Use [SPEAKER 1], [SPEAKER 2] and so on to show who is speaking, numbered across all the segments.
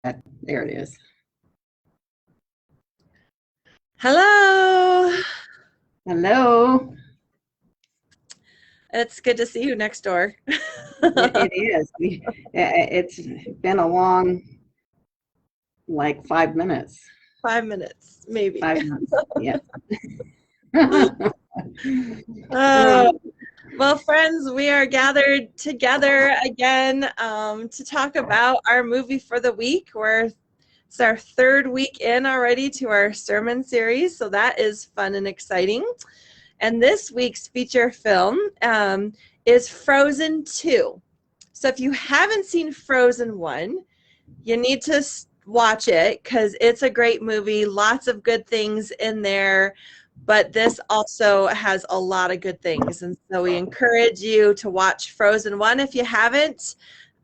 [SPEAKER 1] There it is.
[SPEAKER 2] Hello.
[SPEAKER 1] Hello.
[SPEAKER 2] It's good to see you next door.
[SPEAKER 1] It is. It's been a long, like 5 minutes.
[SPEAKER 2] 5 minutes, maybe.
[SPEAKER 1] 5 minutes. Yeah.
[SPEAKER 2] Uh, well, friends, we are gathered together again to talk about our movie for the week. It's our third week in already to our sermon series, so that is fun and exciting. And this week's feature film is Frozen 2. So if you haven't seen Frozen 1, you need to watch it because it's a great movie. Lots of good things in there, but this also has a lot of good things. And so we encourage you to watch Frozen 1 if you haven't,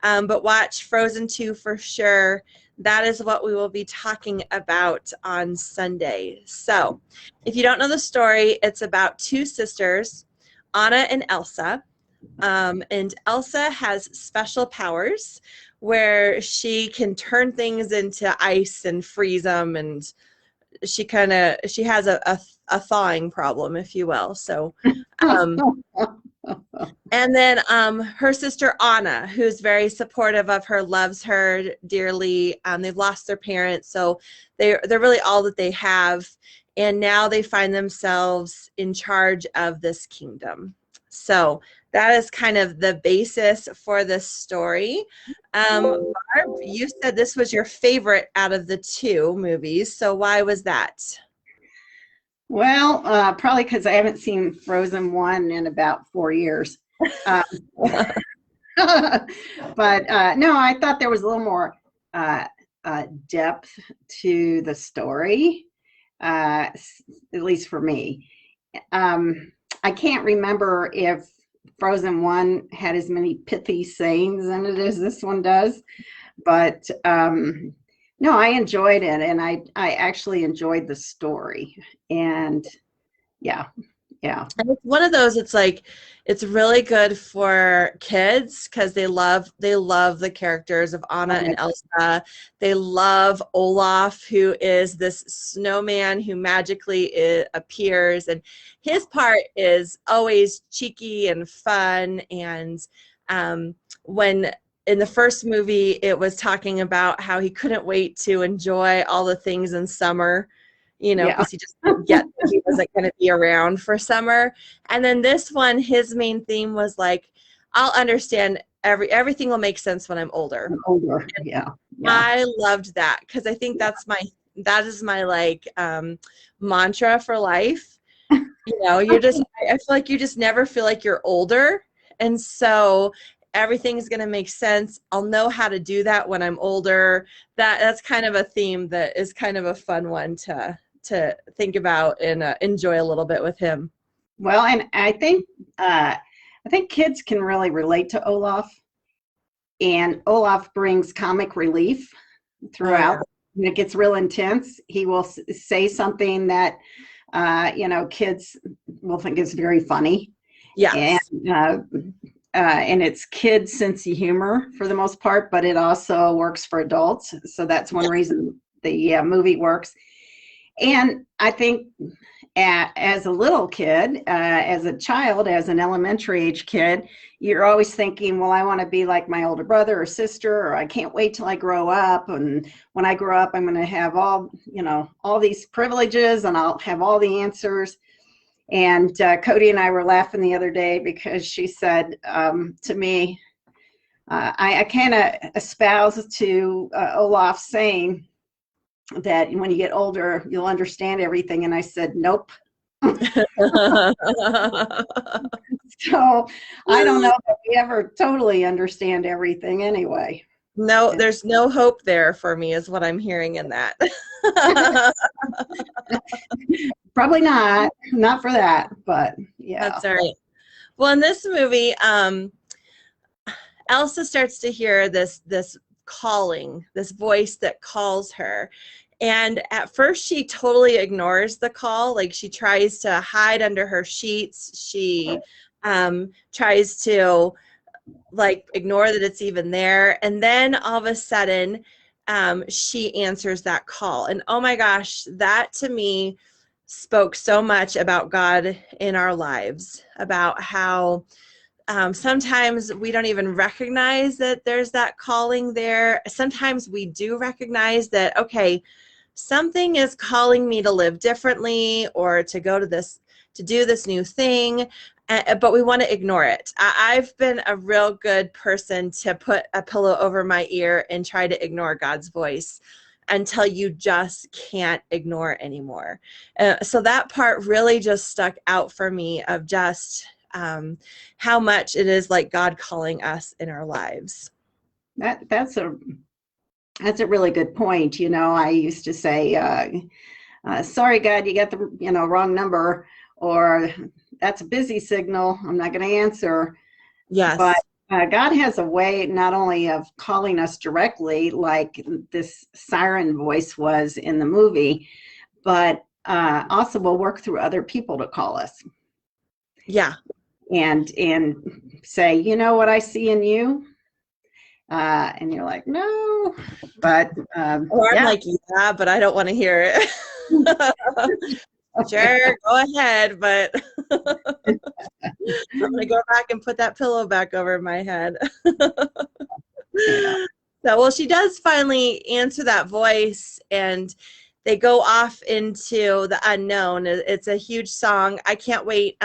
[SPEAKER 2] but watch Frozen 2 for sure. That is what we will be talking about on Sunday. So if you don't know the story, it's about two sisters, Anna and Elsa. And Elsa has special powers where she can turn things into ice and freeze them, and she has a thawing problem, if you will. So and then her sister Anna, who's very supportive of her, loves her dearly. They've lost their parents, so they're really all that they have, and now they find themselves in charge of this kingdom. So that is kind of the basis for this story. Barb, you said this was your favorite out of the two movies, so why was that?
[SPEAKER 1] Well, probably because I haven't seen Frozen 1 in about 4 years. Um, but no, I thought there was a little more depth to the story, at least for me. I can't remember if Frozen 1 had as many pithy sayings in it as this one does, but no, I enjoyed it, and I actually enjoyed the story, and yeah, yeah.
[SPEAKER 2] And it's one of those, it's like it's really good for kids because they love the characters of Anna and Elsa. They love Olaf, who is this snowman who magically appears, and his part is always cheeky and fun. And when in the first movie, it was talking about how he couldn't wait to enjoy all the things in summer,
[SPEAKER 1] Yeah.
[SPEAKER 2] because he just didn't get that he wasn't going to be around for summer. And then this one, his main theme was like, I'll understand everything will make sense when I'm older.
[SPEAKER 1] Older. Yeah. Yeah.
[SPEAKER 2] I loved that because I think that is my like mantra for life. I feel like you just never feel like you're older. And so everything's going to make sense. I'll know how to do that when I'm older. That's kind of a theme that is kind of a fun one to think about and enjoy a little bit with him.
[SPEAKER 1] Well, and I think kids can really relate to Olaf, and Olaf brings comic relief throughout. When it gets real intense, he will say something that kids will think is very funny.
[SPEAKER 2] Yes.
[SPEAKER 1] And it's kids' sense of humor for the most part, but it also works for adults. So that's one reason the movie works. And I think as a little kid, as a child, as an elementary age kid, you're always thinking, well, I want to be like my older brother or sister, or I can't wait till I grow up. And when I grow up, I'm going to have all these privileges, and I'll have all the answers. And Cody and I were laughing the other day because she said to me, I kind of espouse to Olaf saying that when you get older, you'll understand everything. And I said, nope. So I don't know if we ever totally understand everything anyway.
[SPEAKER 2] No, there's no hope there for me is what I'm hearing in that.
[SPEAKER 1] Probably not for that, but yeah.
[SPEAKER 2] That's all right. Well, in this movie, Elsa starts to hear this calling, this voice that calls her. And at first she totally ignores the call. Like she tries to hide under her sheets. She tries to like ignore that it's even there. And then all of a sudden, she answers that call. And oh my gosh, that to me spoke so much about God in our lives, about how sometimes we don't even recognize that there's that calling there. Sometimes we do recognize that, okay, something is calling me to live differently or to go to this, to do this new thing, but we want to ignore it. I've been a real good person to put a pillow over my ear and try to ignore God's voice until you just can't ignore anymore. So that part really just stuck out for me, of just how much it is like God calling us in our lives.
[SPEAKER 1] That's a really good point. I used to say, sorry, God, you got the wrong number, or that's a busy signal, I'm not going to answer.
[SPEAKER 2] Yes.
[SPEAKER 1] But God has a way not only of calling us directly, like this siren voice was in the movie, but also will work through other people to call us.
[SPEAKER 2] Yeah.
[SPEAKER 1] And say, you know what I see in you? And you're like, no, but
[SPEAKER 2] or I'm like, yeah, but I don't want to hear it. Sure, go ahead, but I'm gonna go back and put that pillow back over my head. So, well, she does finally answer that voice, and they go off into the unknown. It's a huge song. I can't wait.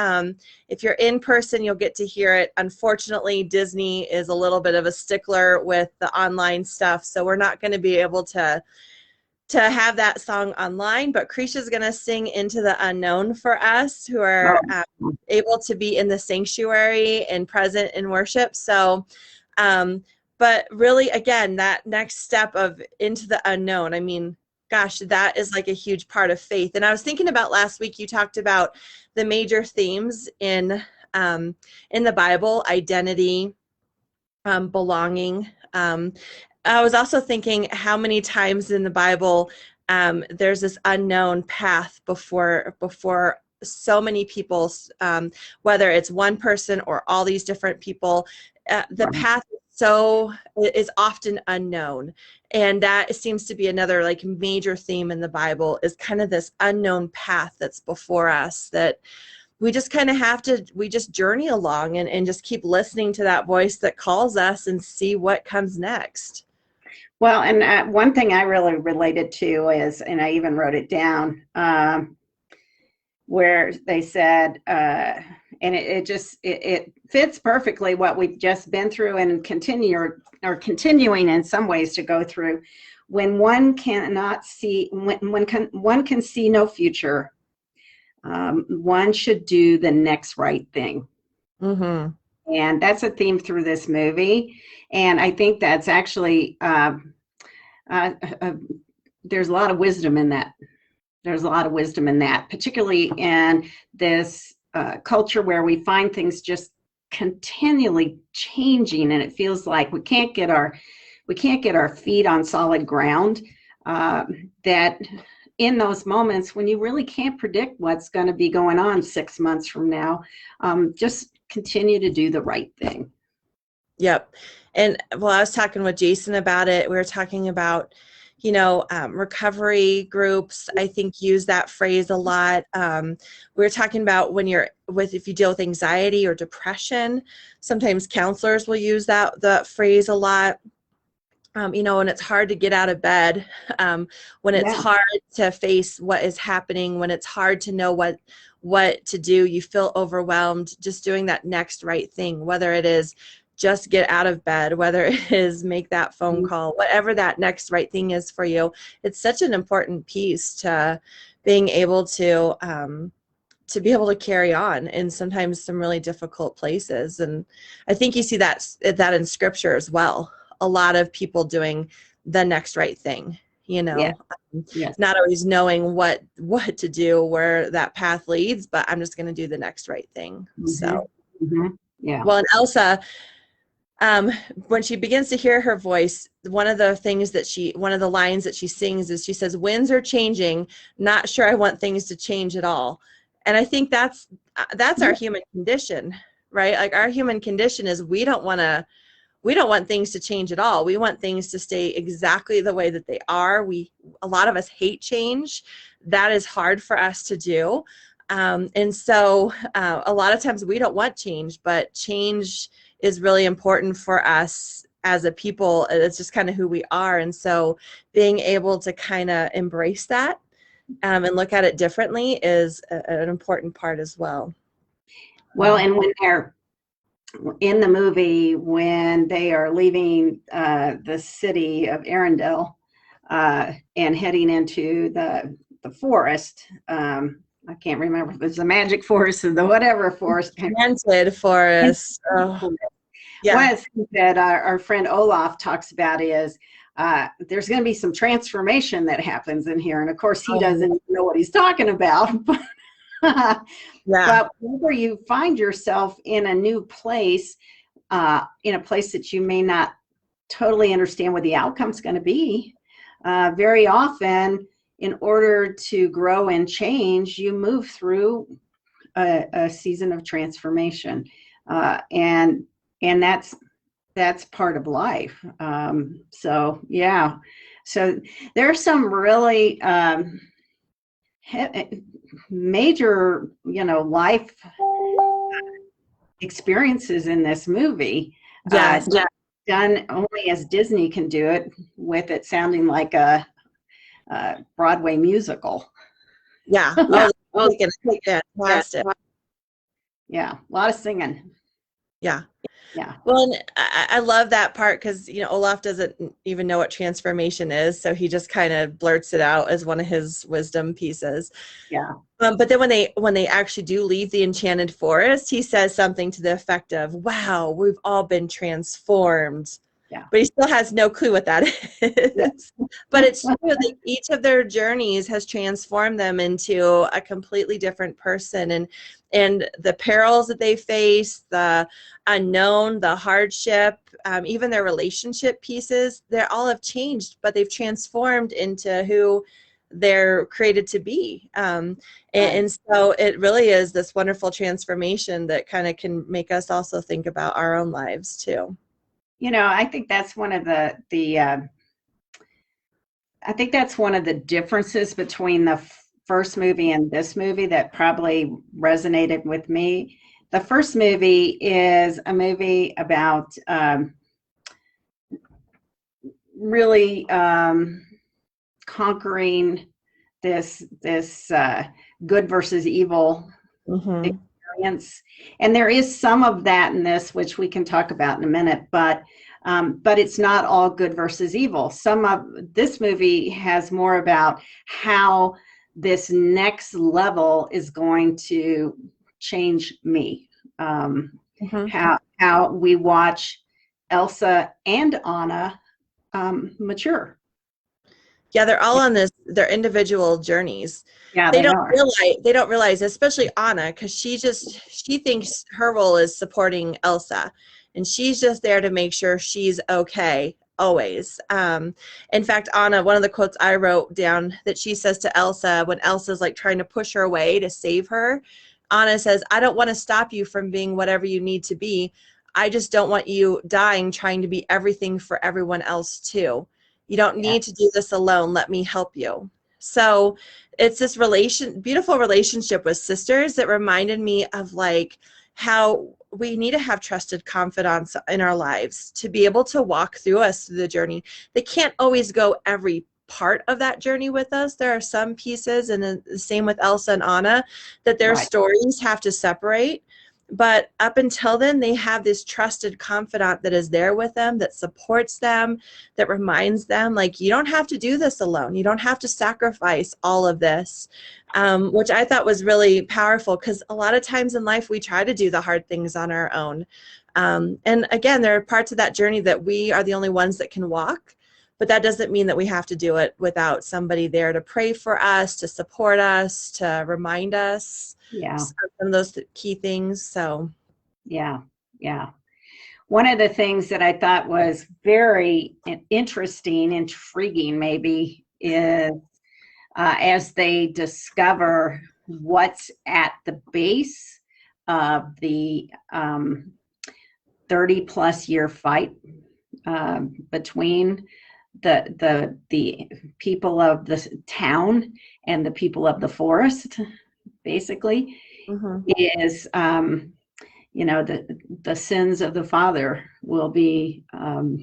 [SPEAKER 2] If you're in person, you'll get to hear it. Unfortunately, Disney is a little bit of a stickler with the online stuff, so we're not going to be able to have that song online, but Krisha's going to sing Into the Unknown for us who are able to be in the sanctuary and present in worship. So, but really, again, that next step of into the unknown, I mean, gosh, that is like a huge part of faith. And I was thinking about last week, you talked about the major themes in the Bible: identity, belonging. I was also thinking how many times in the Bible there's this unknown path before so many people, whether it's one person or all these different people. The path is often unknown, and that seems to be another like major theme in the Bible, is kind of this unknown path that's before us, that we just kind of have to, we just journey along and just keep listening to that voice that calls us and see what comes next.
[SPEAKER 1] Well, and one thing I really related to is, and I even wrote it down, where they said, and it fits perfectly what we've just been through and continuing in some ways to go through. When one cannot see, one can see no future, one should do the next right thing.
[SPEAKER 2] Mm-hmm.
[SPEAKER 1] And that's a theme through this movie. And I think that's actually, there's a lot of wisdom in that. There's a lot of wisdom in that, particularly in this culture where we find things just continually changing, and it feels like we can't get our feet on solid ground. That in those moments when you really can't predict what's going to be going on 6 months from now, just continue to do the right thing.
[SPEAKER 2] Yep. And well, I was talking with Jason about it. We were talking about, recovery groups, I think, use that phrase a lot. We were talking about if you deal with anxiety or depression, sometimes counselors will use that phrase a lot. When it's hard to get out of bed, when it's hard to face what is happening, when it's hard to know what to do, you feel overwhelmed, just doing that next right thing, whether it is just get out of bed, whether it is make that phone call, whatever that next right thing is for you. It's such an important piece to being able to be able to carry on in sometimes some really difficult places. And I think you see that in scripture as well. A lot of people doing the next right thing, not always knowing what to do, where that path leads, but I'm just going to do the next right thing. Mm-hmm. So,
[SPEAKER 1] yeah.
[SPEAKER 2] Well, and Elsa, when she begins to hear her voice, one of the lines that she sings is, she says, "Winds are changing, not sure I want things to change at all." And I think that's our human condition, right? Like, our human condition is we don't want to we don't want things to change at all. We want things to stay exactly the way that they are. A lot of us hate change. That is hard for us to do. And so a lot of times we don't want change, but change is really important for us as a people. It's just kind of who we are. And so being able to kind of embrace that and look at it differently is an important part as well.
[SPEAKER 1] Well, and when they're in the movie, when they are leaving the city of Arendelle and heading into the forest, I can't remember if it's the magic forest or the whatever forest.
[SPEAKER 2] Enchanted forest. Oh. Yeah.
[SPEAKER 1] One of the things that our friend Olaf talks about is there's going to be some transformation that happens in here. And of course, he doesn't know what he's talking about. But whenever you find yourself in a new place, in a place that you may not totally understand what the outcome's going to be, very often, in order to grow and change, you move through a season of transformation, and that's part of life. So yeah, so there's some really major, life experiences in this movie.
[SPEAKER 2] Yes.
[SPEAKER 1] Done only as Disney can do it, with it sounding like a Broadway musical.
[SPEAKER 2] Yeah. Fantastic.
[SPEAKER 1] Yeah, a lot of singing.
[SPEAKER 2] Yeah.
[SPEAKER 1] Yeah.
[SPEAKER 2] Well, and I love that part because, Olaf doesn't even know what transformation is. So he just kind of blurts it out as one of his wisdom pieces.
[SPEAKER 1] Yeah.
[SPEAKER 2] But then when they actually do leave the enchanted forest, he says something to the effect of, "Wow, we've all been transformed."
[SPEAKER 1] Yeah.
[SPEAKER 2] But he still has no clue what that is. Yeah. But it's true that each of their journeys has transformed them into a completely different person. And the perils that they face, the unknown, the hardship, even their relationship pieces, they all have changed, but they've transformed into who they're created to be. And so it really is this wonderful transformation that kind of can make us also think about our own lives too.
[SPEAKER 1] I think that's one of the I think that's one of the differences between the first movie and this movie that probably resonated with me. The first movie is a movie about really conquering this good versus evil experience, and there is some of that in this, which we can talk about in a minute. But it's not all good versus evil. Some of this movie has more about how this next level is going to change me. How we watch Elsa and Anna mature.
[SPEAKER 2] Yeah, they're all on their individual journeys.
[SPEAKER 1] Yeah,
[SPEAKER 2] they don't realize, especially Anna, because she thinks her role is supporting Elsa, and she's just there to make sure she's okay always. In fact, Anna, one of the quotes I wrote down that she says to Elsa when Elsa's like trying to push her away to save her, Anna says, "I don't want to stop you from being whatever you need to be. I just don't want you dying trying to be everything for everyone else too. You don't need to do this alone. Let me help you." So it's this beautiful relationship with sisters that reminded me of like how we need to have trusted confidants in our lives to be able to walk through the journey. They can't always go every part of that journey with us. There are some pieces, and then the same with Elsa and Anna, that their stories have to separate. But up until then, they have this trusted confidant that is there with them, that supports them, that reminds them, like, you don't have to do this alone. You don't have to sacrifice all of this, which I thought was really powerful, because a lot of times in life, we try to do the hard things on our own. And again, there are parts of that journey that we are the only ones that can walk, but that doesn't mean that we have to do it without somebody there to pray for us, to support us, to remind us.
[SPEAKER 1] Yeah.
[SPEAKER 2] Some of those key things. So
[SPEAKER 1] yeah. One of the things that I thought was very interesting, intriguing maybe, is as they discover what's at the base of the 30-plus-year fight between the people of the town and the people of the forest, basically, is the sins of the father will be I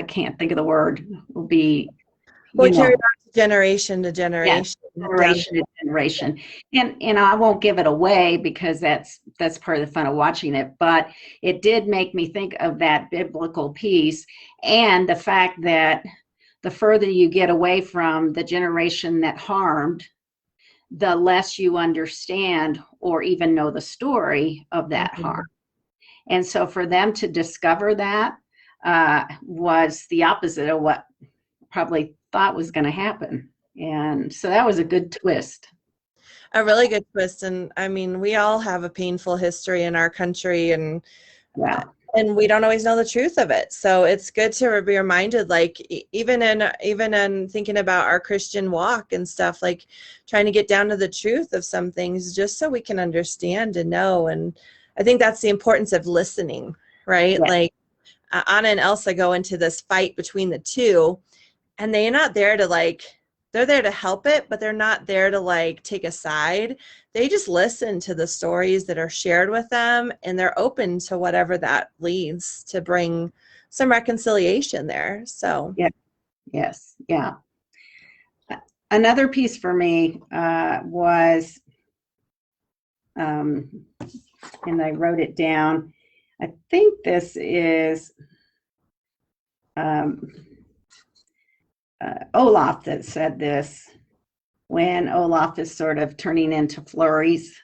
[SPEAKER 1] can't think of the word, will be
[SPEAKER 2] carried on generation to generation.
[SPEAKER 1] Yes, generation to generation. And I won't give it away because that's part of the fun of watching it, but it did make me think of that biblical piece and the fact that the further you get away from the generation that harmed, the less you understand or even know the story of that harm. And so for them to discover that was the opposite of what probably thought was going to happen. And so that was a good twist.
[SPEAKER 2] A really good twist. And I mean, we all have a painful history in our country, and we don't always know the truth of it. So it's good to be reminded, like even in thinking about our Christian walk and stuff, like trying to get down to the truth of some things just so we can understand and know. And I think that's the importance of listening, right?
[SPEAKER 1] Yeah.
[SPEAKER 2] Like Anna and Elsa go into this fight between the two, and they're not there to they're there to help it, but they're not there to take a side. They just listen to the stories that are shared with them, and they're open to whatever that leads to bring some reconciliation there. So
[SPEAKER 1] Yes. Another piece for me was, and I wrote it down, I think this is Olaf that said this, when Olaf is sort of turning into flurries.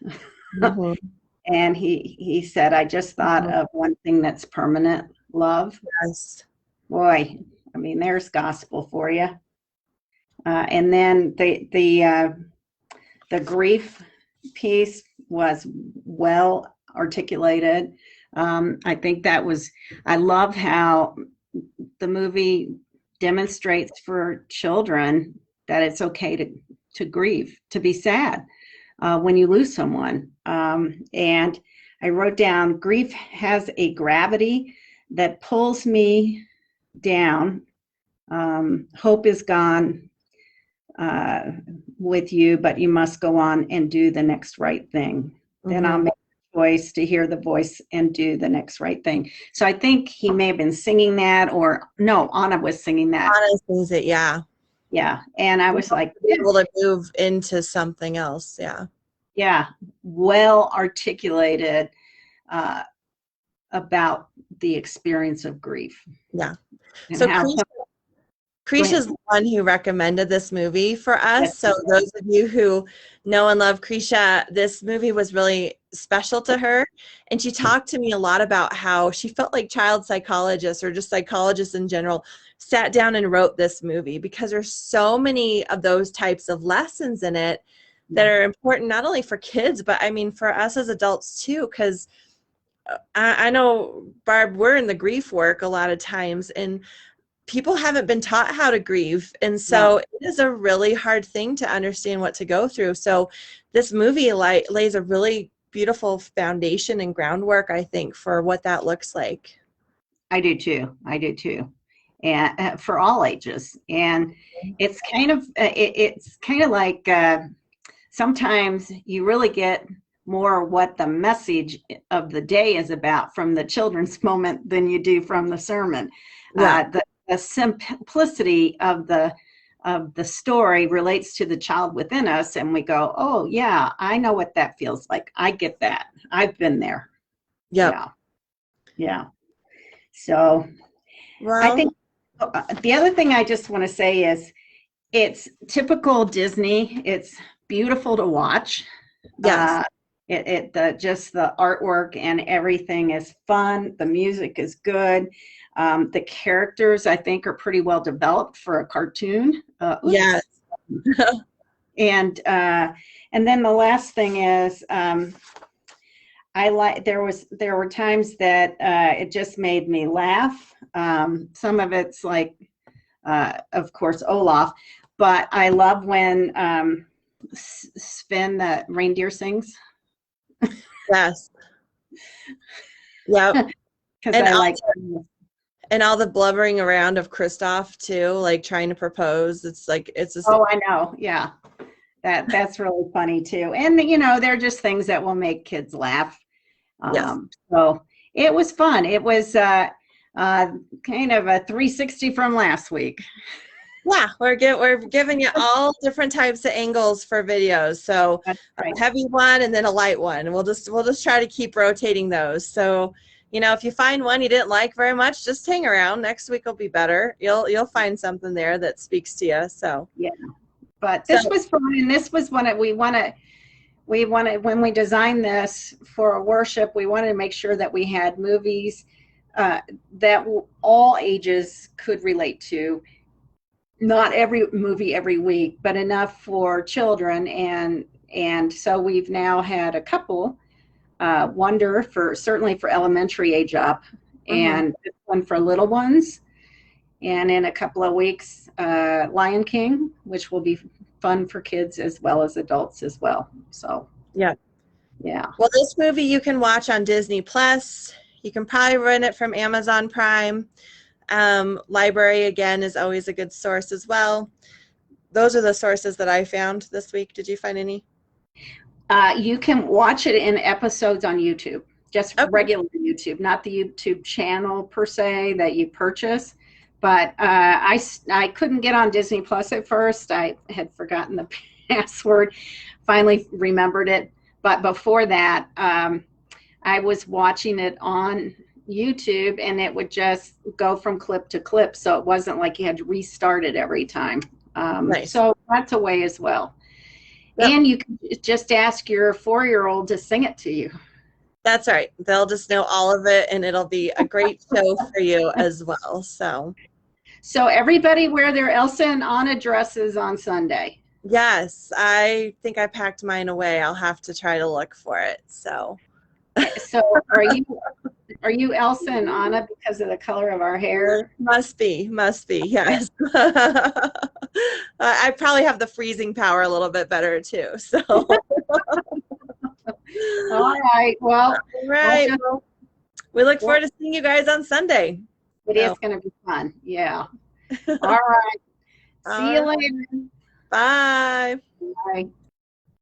[SPEAKER 1] And he said, I just thought of one thing that's permanent: love.
[SPEAKER 2] Yes.
[SPEAKER 1] Boy, I mean, there's gospel for you. And then the grief piece was well articulated. I think I love how the movie demonstrates for children that it's okay to grieve, to be sad when you lose someone. And I wrote down, grief has a gravity that pulls me down. Hope is gone with you, but you must go on and do the next right thing. Then I'll make a choice to hear the voice and do the next right thing. So I think he may have been singing that, or no, Anna was singing that.
[SPEAKER 2] Anna sings it, yeah.
[SPEAKER 1] Yeah. And I was like,
[SPEAKER 2] able to move into something else.
[SPEAKER 1] Yeah. Well articulated about the experience of grief.
[SPEAKER 2] Yeah.
[SPEAKER 1] And
[SPEAKER 2] so Krisha's the one who recommended this movie for us. Yes. So those of you who know and love Krisha, this movie was really special to her. And she talked to me a lot about how she felt like child psychologists, or just psychologists in general, sat down and wrote this movie, because there's so many of those types of lessons in it that are important, not only for kids, but I mean, for us as adults too. Because I know, Barb, we're in the grief work a lot of times, and people haven't been taught how to grieve. And so it is a really hard thing to understand what to go through. So this movie lays a really beautiful foundation and groundwork, I think, for what that looks like.
[SPEAKER 1] I do too. And for all ages. And it's kind of like sometimes you really get more what the message of the day is about from the children's moment than you do from the sermon. The simplicity of the story relates to the child within us, and we go, oh yeah, I know what that feels like. I get that. I've been there. Yeah. So I think the other thing I just want to say is, it's typical Disney. It's beautiful to watch.
[SPEAKER 2] Yes.
[SPEAKER 1] Just the artwork and everything is fun. The music is good. The characters, I think, are pretty well developed for a cartoon.
[SPEAKER 2] Yes.
[SPEAKER 1] And then the last thing is, there were times that it just made me laugh. Some of it's like, of course, Olaf, but I love when Sven, the reindeer, sings.
[SPEAKER 2] Yes. Yep.
[SPEAKER 1] Because
[SPEAKER 2] And
[SPEAKER 1] I like.
[SPEAKER 2] and all the blubbering around of Kristoff too, like trying to propose. It's like it's just
[SPEAKER 1] Oh, I know. Yeah, that's really funny too. And they're just things that will make kids laugh.
[SPEAKER 2] yes.
[SPEAKER 1] So it was fun. It was kind of a 360 from last week.
[SPEAKER 2] Yeah, we're giving you all different types of angles for videos. So
[SPEAKER 1] That's right.
[SPEAKER 2] a heavy one and then a light one. We'll just try to keep rotating those. So, if you find one you didn't like very much, just hang around. Next week will be better. You'll find something there that speaks to you. So
[SPEAKER 1] Yeah, but this was fun, and this was when we wanted when we designed this for worship. We wanted to make sure that we had movies that all ages could relate to. Not every movie every week, but enough for children, and so we've now had a couple. Wonder certainly for elementary age up, and this one for little ones. And in a couple of weeks, Lion King, which will be fun for kids as well as adults as well. So
[SPEAKER 2] yeah. Well, this movie you can watch on Disney Plus. You can probably rent it from Amazon Prime. Library again is always a good source as well. Those are the sources that I found this week. Did you find any?
[SPEAKER 1] You can watch it in episodes on YouTube, just regular YouTube, not the YouTube channel per se that you purchase. But I couldn't get on Disney Plus at first. I had forgotten the password, finally remembered it. But before that, I was watching it on YouTube, and it would just go from clip to clip. So it wasn't like you had to restart it every time.
[SPEAKER 2] Nice.
[SPEAKER 1] So that's a way as well. Yep. And you can just ask your 4-year-old to sing it to you.
[SPEAKER 2] That's right. They'll just know all of it, and it'll be a great show for you as well.
[SPEAKER 1] So everybody wear their Elsa and Anna dresses on Sunday.
[SPEAKER 2] Yes, I think I packed mine away. I'll have to try to look for it. So are you Elsa and Anna because of the color of our hair? Must be, yes. I probably have the freezing power a little bit better too. So
[SPEAKER 1] all right. Well,
[SPEAKER 2] well, we look forward to seeing you guys on Sunday.
[SPEAKER 1] It is going to be fun. Yeah. All right. See you later.
[SPEAKER 2] Bye.
[SPEAKER 1] Bye.